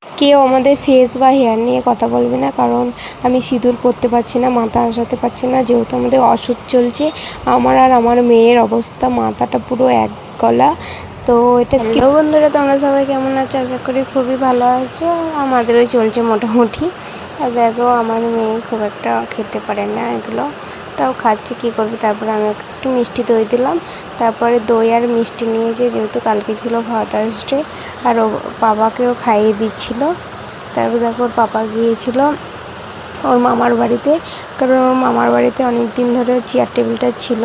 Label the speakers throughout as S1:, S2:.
S1: কেউ আমাদের ফেস বা হেয়ার নিয়ে কথা বলবে না, কারণ আমি সিঁদুর পরতে পারছি না, মাথা আসাতে পারছি না, যেহেতু আমাদের ওষুধ চলছে। আমার আর আমার মেয়ের অবস্থা, মাথাটা পুরো এক গলা। তো এটা হ্যালো বন্ধুরা, তোমরা সবাই কেমন আছো? আশা করি খুবই ভালো আছো। আমাদেরও চলছে মোটামুটি। আর দেখো, আমার মেয়ে খুব একটা খেতে পারে না এগুলো, তাও খাচ্ছে, কী করবে। তারপরে আমি একটু মিষ্টি দই দিলাম। তারপরে দই আর মিষ্টি নিয়েছে, যেহেতু কালকে ছিল ফাদার্স ডে, আর ও বাবাকেও খাইয়ে দিচ্ছিল। তারপর দেখো, ওর পাপা গিয়েছিল ওর মামার বাড়িতে, কারণ ওর মামার বাড়িতে অনেক দিন ধরে চেয়ার টেবিলটা ছিল,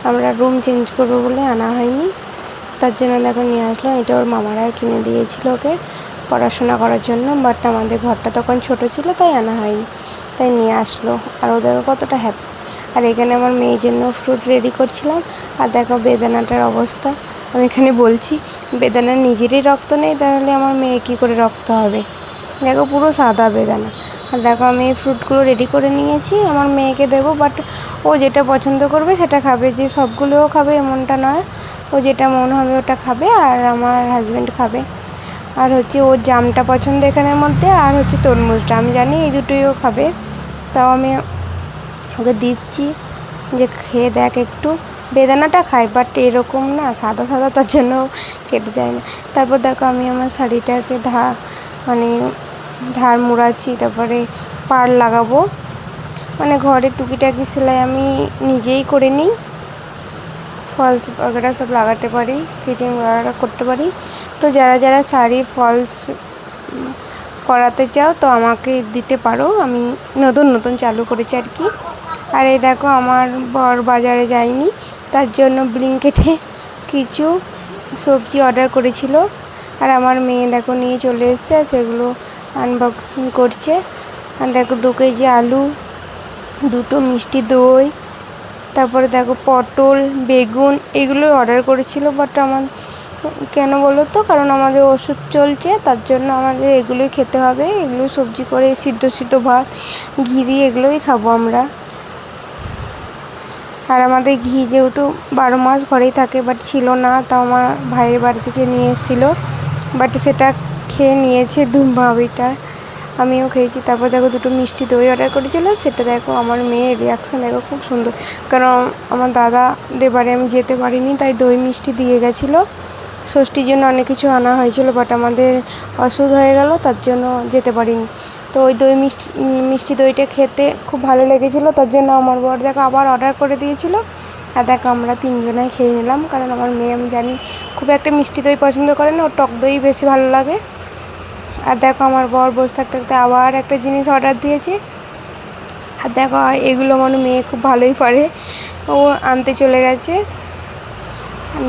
S1: আমরা রুম চেঞ্জ করবো বলে আনা হয়নি। তার জন্য দেখো নিয়ে আসলো। এটা ওর মামারা কিনে দিয়েছিল ওকে পড়াশোনা করার জন্য, বাট আমাদের ঘরটা তখন ছোট ছিল, তাই আনা হয়নি, তাই নিয়ে আসলো। আর ও দেখো কতটা হ্যাপি। আর এখানে আমার মেয়ের জন্য ফ্রুট রেডি করছিলাম। আর দেখো বেদানাটার অবস্থা, আমি এখানে বলছি বেদানার নিজেরই রক্ত নেই, তাহলে আমার মেয়ে কী করে রক্ত হবে। দেখো পুরো সাদা বেদানা। আর দেখো আমি এই ফ্রুটগুলো রেডি করে নিয়েছি, আমার মেয়েকে দেবো, বাট ও যেটা পছন্দ করবে সেটা খাবে, যে সবগুলোও খাবে এমনটা নয়। ও যেটা মন হবে ওটা খাবে, আর আমার হাজব্যান্ড খাবে। আর হচ্ছে ওর জামটা পছন্দ এখানের মধ্যে, আর হচ্ছে তরমুজটা, আমি জানি এই দুটোই ও খাবে, তাও আমি ওকে দিচ্ছি যে খেয়ে দেখ একটু। বেদানাটা খায়, বাট এরকম না সাদা সাদা, তার জন্য কেটে যায় না। তারপর দেখো আমি আমার শাড়িটাকে ধার মুড়াচ্ছি, তারপরে পাড় লাগাবো। মানে ঘরে টুকিটাকি সেলাই আমি নিজেই করে নিই, ফলস বগেরা সব লাগাতে পারি, ফিটিং বগেরা করতে পারি। তো যারা যারা শাড়ির ফলস করাতে চাও তো আমাকে দিতে পারো, আমি নতুন নতুন চালু করেছি আর কি। আর এই দেখো, আমার বর বাজারে যায়নি, তার জন্য ব্লিঙ্কিটে কিছু সবজি অর্ডার করেছিল, আর আমার মেয়ে দেখো নিয়ে চলে এসেছে, আর সেগুলো আনবক্সিং করছে। আর দেখো 2 কেজি আলু, 2টো মিষ্টি দই, তারপরে দেখো পটল, বেগুন, এগুলো অর্ডার করেছিল। বাট আমার কেন বলো তো, কারণ আমাদের ওষুধ চলছে, তার জন্য আমাদের এগুলোই খেতে হবে। এগুলো সবজি করে সিদ্ধ সিদ্ধ ভাত, ঘি দিয়ে এগুলোই খাবো আমরা। আর আমাদের ঘি যেহেতু 12 মাস ঘরেই থাকে, বাট ছিল না, তাও আমার ভাইয়ের বাড়ি থেকে নিয়ে এসেছিলো, বাট সেটা খেয়ে নিয়েছে ভাবিটা, আমিও খেয়েছি। তারপর দেখো 2টো মিষ্টি দই অর্ডার করেছিলো, সেটা দেখো আমার মেয়ের রিয়াকশান দেখো খুব সুন্দর, কারণ আমার দাদাদের বাড়ি আমি যেতে পারিনি, তাই দই মিষ্টি দিয়ে গেছিলো। ষষ্ঠীর জন্য অনেক কিছু আনা হয়েছিল, বাট আমাদের অসুখ হয়ে গেল, তার জন্য যেতে পারিনি। তো ওই মিষ্টি দইটা খেতে খুব ভালো লেগেছিলো, তার জন্য আমার বর দেখো আবার অর্ডার করে দিয়েছিলো। আর দেখো আমরা 3 জনাই খেয়ে নিলাম, কারণ আমার মেয়ে আমি জানি খুব একটা মিষ্টি দই পছন্দ করে না, ওর টক দই বেশি ভালো লাগে। আর দেখো আমার বর বসে থাকতে থাকতে আবার একটা জিনিস অর্ডার দিয়েছে। আর দেখো এগুলো মানে মেয়ে খুব ভালোই পারে, ও আনতে চলে গেছে,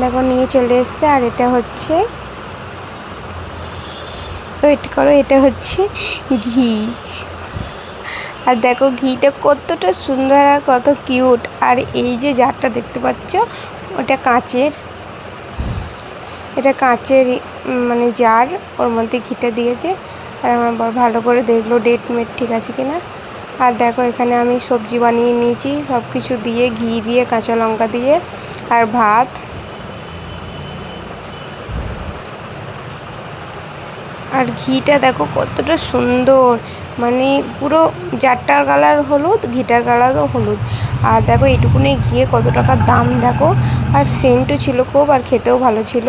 S1: দেখো নিয়ে চলে এসছে। আর এটা হচ্ছে, ওয়েট করো, এটা হচ্ছে ঘি। আর দেখো ঘিটা কতটা সুন্দর আর কত কিউট। আর এই যে জারটা দেখতে পাচ্ছ, ওটা কাঁচের, এটা কাঁচের মানে জার, ওর মধ্যে ঘিটা দিয়েছে। আর আমার বর ভালো করে দেখলো ডেট মেট ঠিক আছে কিনা। আর দেখো এখানে আমি সবজি বানিয়ে নিয়েছি, সব কিছু দিয়ে, ঘি দিয়ে, কাঁচা লঙ্কা দিয়ে, আর ভাত। আর ঘিটা দেখো কতটা সুন্দর, মানে পুরো জারটার কালার হলুদ, ঘিটার কালারও হলুদ। আর দেখো এইটুকুনি ঘিয়ে কত টাকার দাম দেখো, আর সেন্টও ছিল খুব, আর খেতেও ভালো ছিল।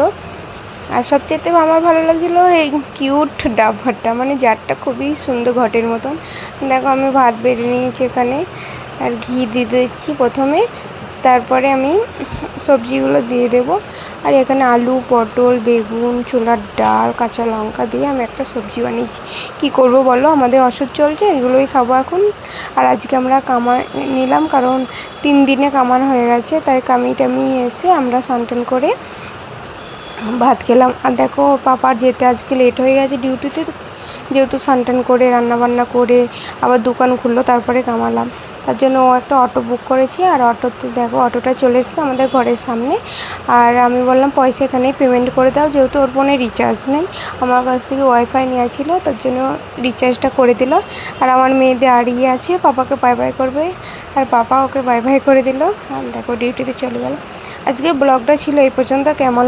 S1: আর সবচেয়ে আমার ভালো লাগছিলো এই কিউট ডাব্বাটা, মানে জারটা খুবই সুন্দর ঘটের মতন। দেখো আমি ভাত বেড়ে নিয়েছি এখানে, আর ঘি দিয়ে দিচ্ছি প্রথমে, তারপরে আমি সবজিগুলো দিয়ে দেবো। আর এখানে আলু, পটল, বেগুন, ছোলার ডাল, কাঁচা লঙ্কা দিয়ে আমি একটা সবজি বানিয়েছি। কী করবো বলো, আমাদের ওষুধ চলছে, এগুলোই খাবো এখন। আর আজকে আমরা কামাই নিলাম, কারণ 3 দিনে কামান হয়ে গেছে, তাই কামিয়ে টামিয়ে এসে আমরা স্নান টান করে ভাত খেলাম। আর দেখো পাপার যেতে আজকে লেট হয়ে গেছে ডিউটিতে, যেহেতু স্নান টান করে রান্নাবান্না করে আবার দোকান খুললো, তারপরে কামালাম, তার জন্য ও একটা অটো বুক করেছি। আর অটোতে দেখো অটোটা চলে এসছে আমাদের ঘরের সামনে। আর আমি বললাম পয়সা এখানেই পেমেন্ট করে দাও, যেহেতু ওর ফোনে রিচার্জ নেই, আমার কাছ থেকে ওয়াইফাই নেওয়া ছিল, তার জন্য রিচার্জটা করে দিল। আর আমার মেয়ে দাঁড়িয়ে আছে, পাপাকে বাই বাই করবে, আর পাপা ওকে বাই বাই করে দিল। আর দেখো ডিউটিতে চলে গেল। আজকের ব্লগটা ছিল এই পর্যন্ত, কেমন